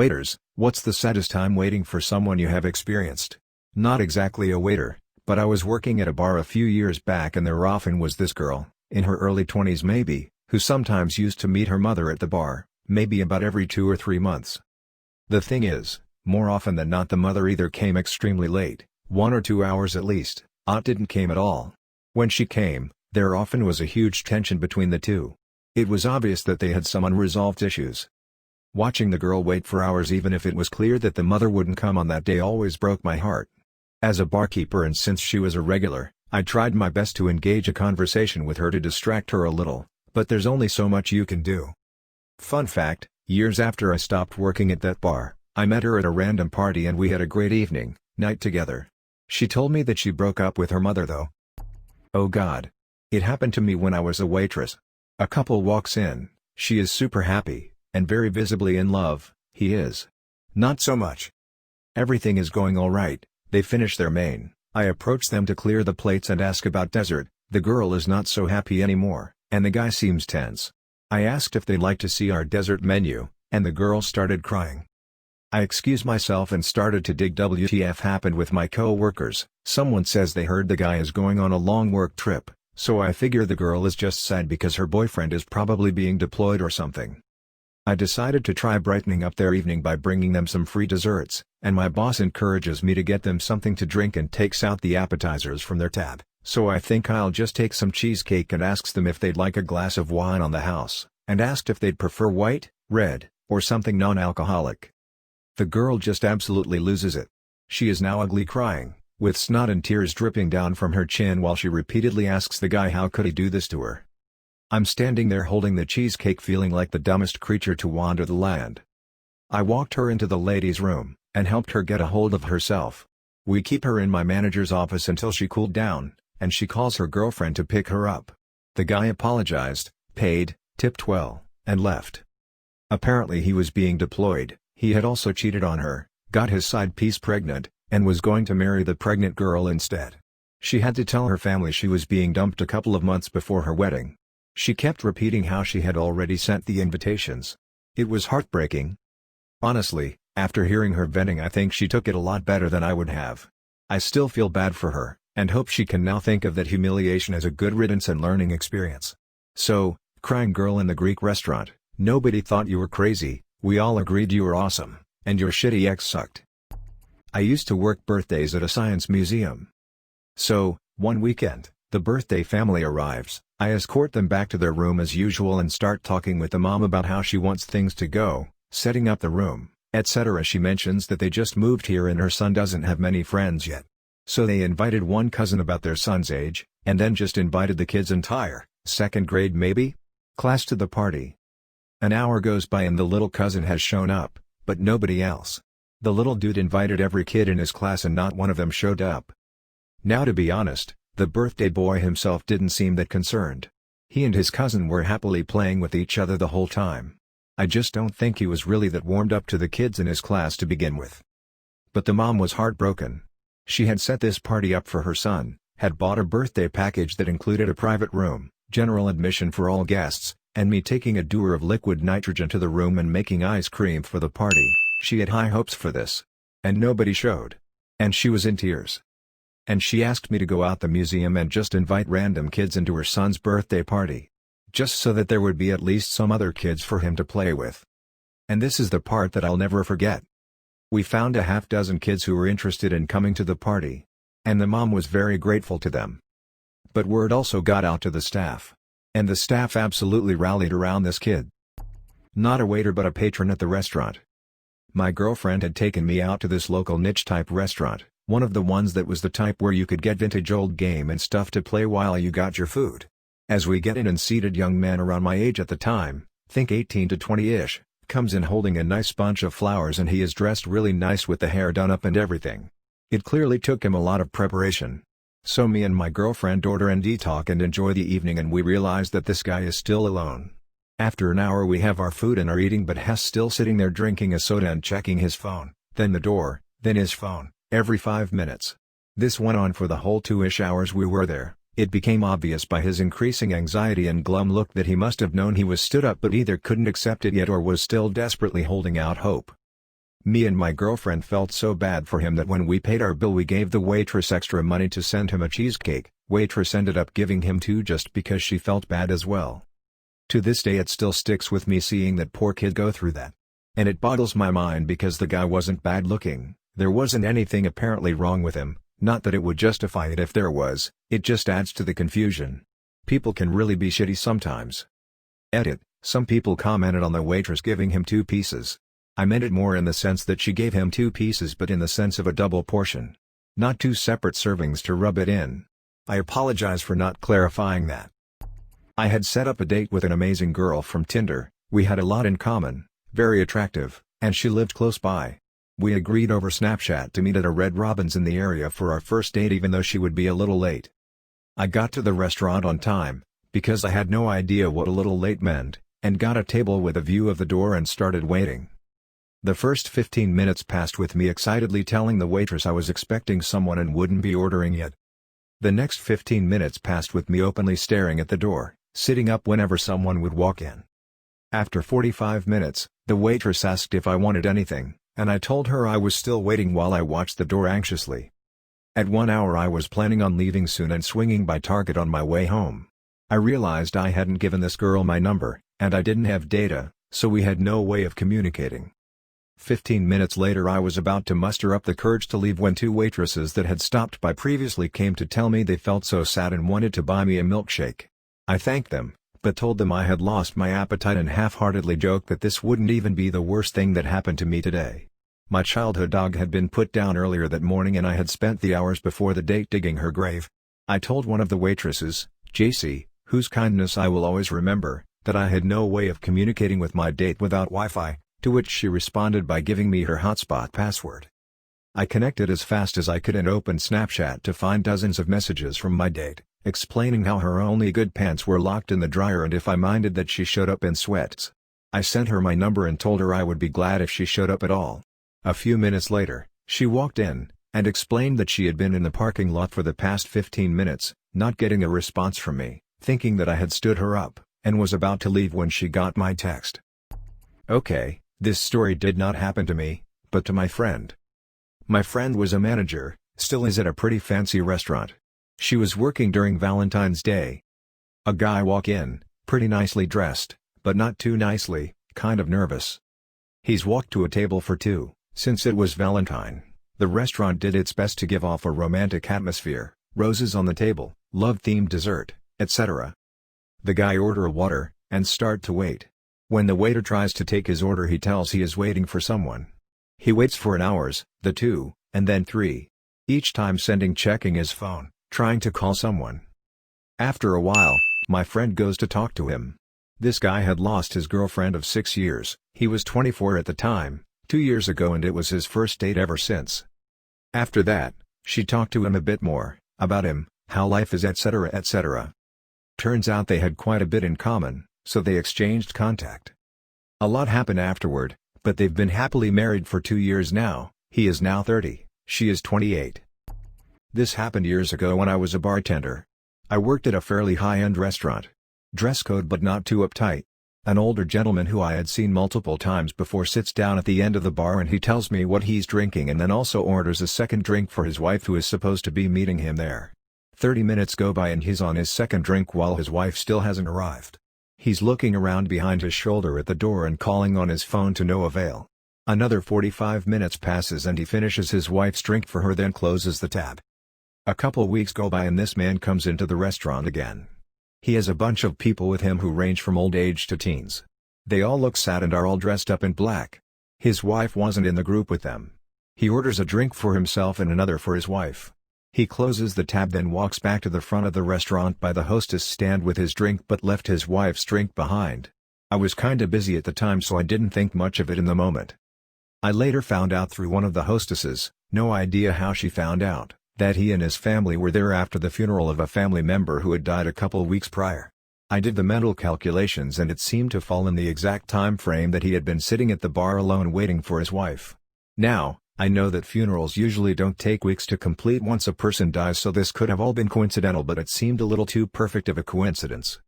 Waiters, what's the saddest time waiting for someone you have experienced? Not exactly a waiter, but I was working at a bar a few years back and there often was this girl, in her early 20s maybe, who sometimes used to meet her mother at the bar, maybe about every 2 or 3 months. The thing is, more often than not the mother either came extremely late, 1 or 2 hours at least, or didn't came at all. When she came, there often was a huge tension between the two. It was obvious that they had some unresolved issues. Watching the girl wait for hours even if it was clear that the mother wouldn't come on that day always broke my heart. As a barkeeper and since she was a regular, I tried my best to engage a conversation with her to distract her a little, but there's only so much you can do. Fun fact, years after I stopped working at that bar, I met her at a random party and we had a great night together. She told me that she broke up with her mother though. Oh God. It happened to me when I was a waitress. A couple walks in, she is super happy, and very visibly in love, he is. Not so much. Everything is going alright, they finish their main, I approach them to clear the plates and ask about dessert, the girl is not so happy anymore, and the guy seems tense. I asked if they'd like to see our dessert menu, and the girl started crying. I excused myself and started to dig WTF happened with my co-workers. Someone says they heard the guy is going on a long work trip, so I figure the girl is just sad because her boyfriend is probably being deployed or something. I decided to try brightening up their evening by bringing them some free desserts, and my boss encourages me to get them something to drink and takes out the appetizers from their tab, so I think I'll just take some cheesecake and asks them if they'd like a glass of wine on the house, and asked if they'd prefer white, red, or something non-alcoholic. The girl just absolutely loses it. She is now ugly crying, with snot and tears dripping down from her chin while she repeatedly asks the guy how could he do this to her. I'm standing there holding the cheesecake feeling like the dumbest creature to wander the land. I walked her into the ladies' room, and helped her get a hold of herself. We keep her in my manager's office until she cooled down, and she calls her girlfriend to pick her up. The guy apologized, paid, tipped well, and left. Apparently he was being deployed, he had also cheated on her, got his side piece pregnant, and was going to marry the pregnant girl instead. She had to tell her family she was being dumped a couple of months before her wedding. She kept repeating how she had already sent the invitations. It was heartbreaking. Honestly, after hearing her venting I think she took it a lot better than I would have. I still feel bad for her, and hope she can now think of that humiliation as a good riddance and learning experience. So, crying girl in the Greek restaurant, nobody thought you were crazy, we all agreed you were awesome, and your shitty ex sucked. I used to work birthdays at a science museum. So, one weekend, the birthday family arrives, I escort them back to their room as usual and start talking with the mom about how she wants things to go, setting up the room, etc. She mentions that they just moved here and her son doesn't have many friends yet. So they invited one cousin about their son's age, and then just invited the kid's entire, 2nd grade maybe, class to the party. An hour goes by and the little cousin has shown up, but nobody else. The little dude invited every kid in his class and not one of them showed up. Now to be honest, the birthday boy himself didn't seem that concerned. He and his cousin were happily playing with each other the whole time. I just don't think he was really that warmed up to the kids in his class to begin with. But the mom was heartbroken. She had set this party up for her son, had bought a birthday package that included a private room, general admission for all guests, and me taking a dewar of liquid nitrogen to the room and making ice cream for the party. She had high hopes for this. And nobody showed. And she was in tears. And she asked me to go out the museum and just invite random kids into her son's birthday party. Just so that there would be at least some other kids for him to play with. And this is the part that I'll never forget. We found a half dozen kids who were interested in coming to the party. And the mom was very grateful to them. But word also got out to the staff. And the staff absolutely rallied around this kid. Not a waiter but a patron at the restaurant. My girlfriend had taken me out to this local niche-type restaurant, one of the ones that was the type where you could get vintage old game and stuff to play while you got your food. As we get in and seated young man around my age at the time, think 18 to 20-ish, comes in holding a nice bunch of flowers and he is dressed really nice with the hair done up and everything. It clearly took him a lot of preparation. So me and my girlfriend order and talk and enjoy the evening and we realize that this guy is still alone. After an hour we have our food and are eating but Hess still sitting there drinking a soda and checking his phone, then the door, then his phone, every 5 minutes. This went on for the whole 2-ish hours we were there. It became obvious by his increasing anxiety and glum look that he must have known he was stood up but either couldn't accept it yet or was still desperately holding out hope. Me and my girlfriend felt so bad for him that when we paid our bill we gave the waitress extra money to send him a cheesecake. Waitress ended up giving him two just because she felt bad as well. To this day it still sticks with me seeing that poor kid go through that. And it boggles my mind because the guy wasn't bad looking, there wasn't anything apparently wrong with him, not that it would justify it if there was, it just adds to the confusion. People can really be shitty sometimes. Edit, some people commented on the waitress giving him 2 pieces. I meant it more in the sense that she gave him 2 pieces but in the sense of a double portion. Not 2 separate servings to rub it in. I apologize for not clarifying that. I had set up a date with an amazing girl from Tinder, we had a lot in common, very attractive, and she lived close by. We agreed over Snapchat to meet at a Red Robin's in the area for our first date even though she would be a little late. I got to the restaurant on time, because I had no idea what a little late meant, and got a table with a view of the door and started waiting. The first 15 minutes passed with me excitedly telling the waitress I was expecting someone and wouldn't be ordering yet. The next 15 minutes passed with me openly staring at the door, sitting up whenever someone would walk in. After 45 minutes, the waitress asked if I wanted anything, and I told her I was still waiting while I watched the door anxiously. At 1 hour I was planning on leaving soon and swinging by Target on my way home. I realized I hadn't given this girl my number, and I didn't have data, so we had no way of communicating. 15 minutes later I was about to muster up the courage to leave when 2 waitresses that had stopped by previously came to tell me they felt so sad and wanted to buy me a milkshake. I thanked them, but told them I had lost my appetite and half-heartedly joked that this wouldn't even be the worst thing that happened to me today. My childhood dog had been put down earlier that morning and I had spent the hours before the date digging her grave. I told one of the waitresses, JC, whose kindness I will always remember, that I had no way of communicating with my date without Wi-Fi, to which she responded by giving me her hotspot password. I connected as fast as I could and opened Snapchat to find dozens of messages from my date, explaining how her only good pants were locked in the dryer and if I minded that she showed up in sweats. I sent her my number and told her I would be glad if she showed up at all. A few minutes later, she walked in, and explained that she had been in the parking lot for the past 15 minutes, not getting a response from me, thinking that I had stood her up, and was about to leave when she got my text. Okay, this story did not happen to me, but to my friend. My friend was a manager, still is at a pretty fancy restaurant. She was working during Valentine's Day. A guy walked in, pretty nicely dressed, but not too nicely, kind of nervous. He's walked to a table for 2, since it was Valentine. The restaurant did its best to give off a romantic atmosphere, roses on the table, love-themed dessert, etc. The guy order a water, and start to wait. When the waiter tries to take his order he tells he is waiting for someone. He waits for an hours, the 2, and then 3. Each time checking his phone, trying to call someone. After a while, my friend goes to talk to him. This guy had lost his girlfriend of 6 years, he was 24 at the time, 2 years ago and it was his first date ever since. After that, she talked to him a bit more, about him, how life is etc. etc. Turns out they had quite a bit in common, so they exchanged contact. A lot happened afterward, but they've been happily married for 2 years now, he is now 30, she is 28. This happened years ago when I was a bartender. I worked at a fairly high-end restaurant. Dress code but not too uptight. An older gentleman who I had seen multiple times before sits down at the end of the bar and he tells me what he's drinking and then also orders a second drink for his wife who is supposed to be meeting him there. 30 minutes go by and he's on his second drink while his wife still hasn't arrived. He's looking around behind his shoulder at the door and calling on his phone to no avail. Another 45 minutes passes and he finishes his wife's drink for her then closes the tab. A couple weeks go by and this man comes into the restaurant again. He has a bunch of people with him who range from old age to teens. They all look sad and are all dressed up in black. His wife wasn't in the group with them. He orders a drink for himself and another for his wife. He closes the tab then walks back to the front of the restaurant by the hostess stand with his drink but left his wife's drink behind. I was kinda busy at the time so I didn't think much of it in the moment. I later found out through one of the hostesses, no idea how she found out, that he and his family were there after the funeral of a family member who had died a couple weeks prior. I did the mental calculations and it seemed to fall in the exact time frame that he had been sitting at the bar alone waiting for his wife. Now, I know that funerals usually don't take weeks to complete once a person dies so this could have all been coincidental but it seemed a little too perfect of a coincidence.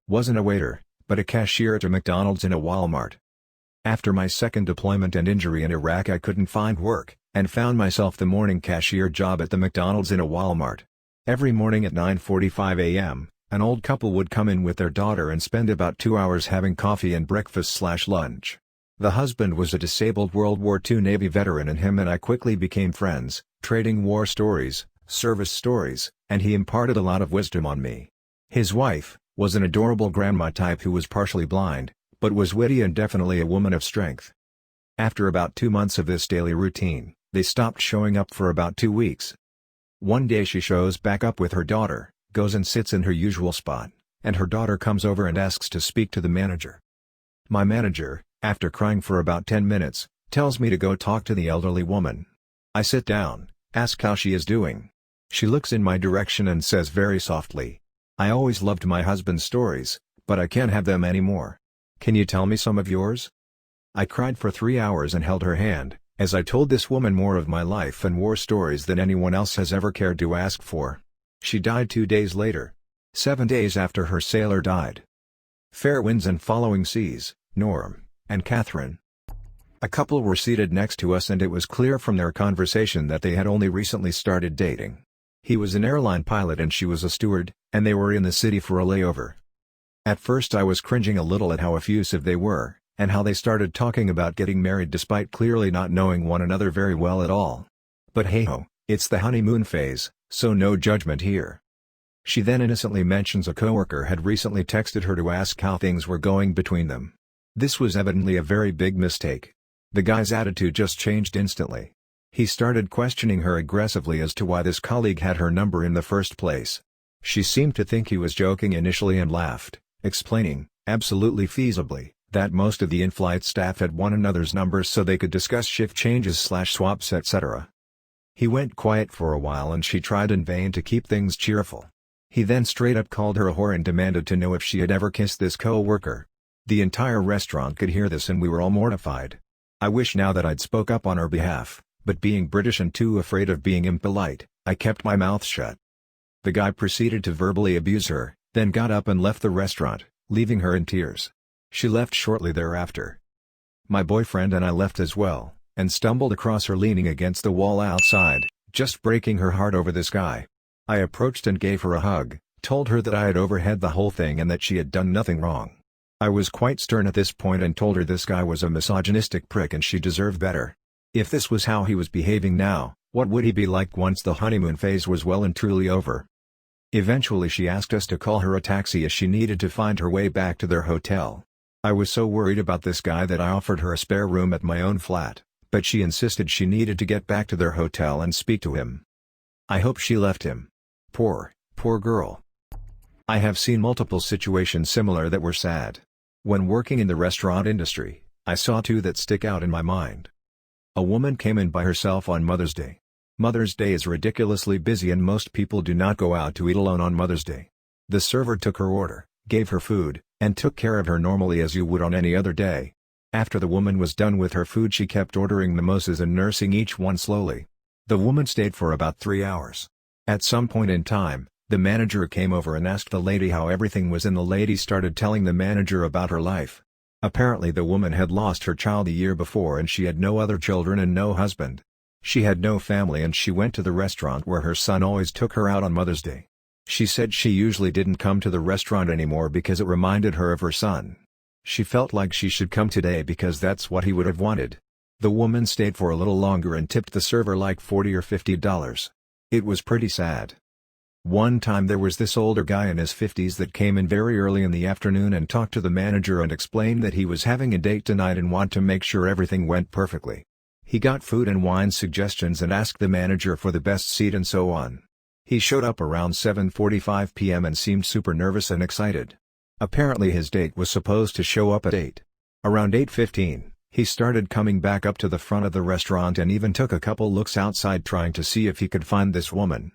Wasn't a waiter, but a cashier at a McDonald's in a Walmart. After my second deployment and injury in Iraq, I couldn't find work, and found myself the morning cashier job at the McDonald's in a Walmart. Every morning at 9:45 a.m., an old couple would come in with their daughter and spend about 2 hours having coffee and breakfast/lunch. The husband was a disabled World War II Navy veteran, and him and I quickly became friends, trading war stories, service stories, and he imparted a lot of wisdom on me. His wife was an adorable grandma type who was partially blind, but was witty and definitely a woman of strength. After about 2 months of this daily routine, they stopped showing up for about 2 weeks. One day she shows back up with her daughter, goes and sits in her usual spot, and her daughter comes over and asks to speak to the manager. My manager, after crying for about 10 minutes, tells me to go talk to the elderly woman. I sit down, ask how she is doing. She looks in my direction and says very softly, "I always loved my husband's stories, but I can't have them anymore. Can you tell me some of yours?" I cried for 3 hours and held her hand, as I told this woman more of my life and war stories than anyone else has ever cared to ask for. She died 2 days later. 7 days after her sailor died. Fair winds and following seas, Norm and Catherine. A couple were seated next to us, and it was clear from their conversation that they had only recently started dating. He was an airline pilot and she was a steward, and they were in the city for a layover. At first I was cringing a little at how effusive they were, and how they started talking about getting married despite clearly not knowing one another very well at all. But hey-ho, it's the honeymoon phase, so no judgment here. She then innocently mentions a coworker had recently texted her to ask how things were going between them. This was evidently a very big mistake. The guy's attitude just changed instantly. He started questioning her aggressively as to why this colleague had her number in the first place. She seemed to think he was joking initially and laughed, explaining, absolutely feasibly, that most of the in-flight staff had one another's numbers so they could discuss shift changes/swaps etc. He went quiet for a while and she tried in vain to keep things cheerful. He then straight up called her a whore and demanded to know if she had ever kissed this co-worker. The entire restaurant could hear this and we were all mortified. I wish now that I'd spoke up on her behalf, but being British and too afraid of being impolite, I kept my mouth shut. The guy proceeded to verbally abuse her, then got up and left the restaurant, leaving her in tears. She left shortly thereafter. My boyfriend and I left as well, and stumbled across her leaning against the wall outside, just breaking her heart over this guy. I approached and gave her a hug, told her that I had overheard the whole thing and that she had done nothing wrong. I was quite stern at this point and told her this guy was a misogynistic prick and she deserved better. If this was how he was behaving now, what would he be like once the honeymoon phase was well and truly over? Eventually she asked us to call her a taxi as she needed to find her way back to their hotel. I was so worried about this guy that I offered her a spare room at my own flat, but she insisted she needed to get back to their hotel and speak to him. I hope she left him. Poor girl. I have seen multiple situations similar that were sad. When working in the restaurant industry, I saw two that stick out in my mind. A woman came in by herself on Mother's Day. Mother's Day is ridiculously busy and most people do not go out to eat alone on Mother's Day. The server took her order, gave her food, and took care of her normally as you would on any other day. After the woman was done with her food, she kept ordering mimosas and nursing each one slowly. The woman stayed for about 3 hours. At some point in time, the manager came over and asked the lady how everything was, and the lady started telling the manager about her life. Apparently the woman had lost her child a year before and she had no other children and no husband. She had no family and she went to the restaurant where her son always took her out on Mother's Day. She said she usually didn't come to the restaurant anymore because it reminded her of her son. She felt like she should come today because that's what he would have wanted. The woman stayed for a little longer and tipped the server like $40 or $50. It was pretty sad. One time there was this older guy in his 50s that came in very early in the afternoon and talked to the manager and explained that he was having a date tonight and wanted to make sure everything went perfectly. He got food and wine suggestions and asked the manager for the best seat and so on. He showed up around 7:45 p.m. and seemed super nervous and excited. Apparently his date was supposed to show up at 8. Around 8:15, he started coming back up to the front of the restaurant and even took a couple looks outside trying to see if he could find this woman.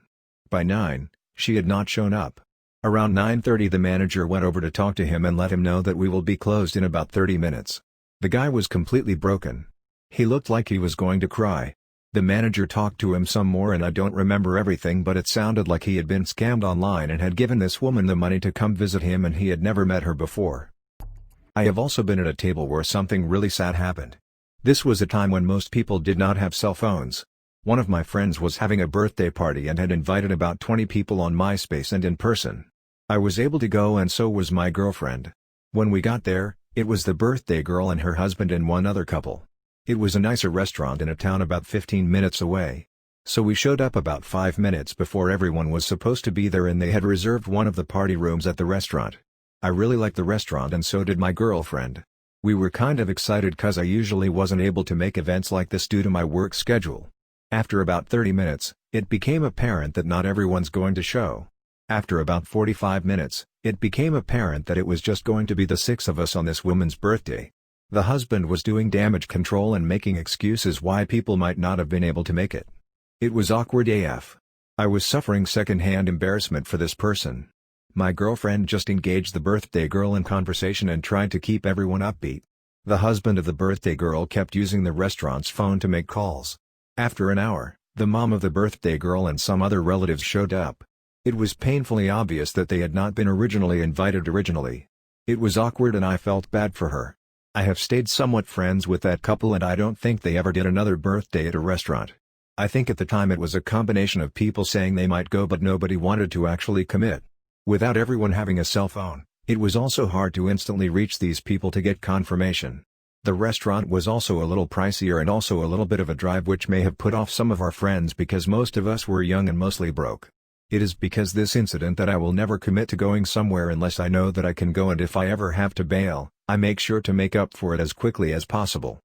By 9, she had not shown up. Around 9:30 the manager went over to talk to him and let him know that we will be closed in about 30 minutes. The guy was completely broken. He looked like he was going to cry. The manager talked to him some more and I don't remember everything, but it sounded like he had been scammed online and had given this woman the money to come visit him and he had never met her before. I have also been at a table where something really sad happened. This was a time when most people did not have cell phones. One of my friends was having a birthday party and had invited about 20 people on MySpace and in person. I was able to go and so was my girlfriend. When we got there, it was the birthday girl and her husband and one other couple. It was a nicer restaurant in a town about 15 minutes away. So we showed up about 5 minutes before everyone was supposed to be there and they had reserved one of the party rooms at the restaurant. I really liked the restaurant and so did my girlfriend. We were kind of excited cause I usually wasn't able to make events like this due to my work schedule. After about 30 minutes, it became apparent that not everyone's going to show. After about 45 minutes, it became apparent that it was just going to be the 6 of us on this woman's birthday. The husband was doing damage control and making excuses why people might not have been able to make it. It was awkward AF. I was suffering second-hand embarrassment for this person. My girlfriend just engaged the birthday girl in conversation and tried to keep everyone upbeat. The husband of the birthday girl kept using the restaurant's phone to make calls. After an hour, the mom of the birthday girl and some other relatives showed up. It was painfully obvious that they had not been originally invited. It was awkward and I felt bad for her. I have stayed somewhat friends with that couple and I don't think they ever did another birthday at a restaurant. I think at the time it was a combination of people saying they might go but nobody wanted to actually commit. Without everyone having a cell phone, it was also hard to instantly reach these people to get confirmation. The restaurant was also a little pricier and also a little bit of a drive which may have put off some of our friends because most of us were young and mostly broke. It is because this incident that I will never commit to going somewhere unless I know that I can go, and if I ever have to bail, I make sure to make up for it as quickly as possible.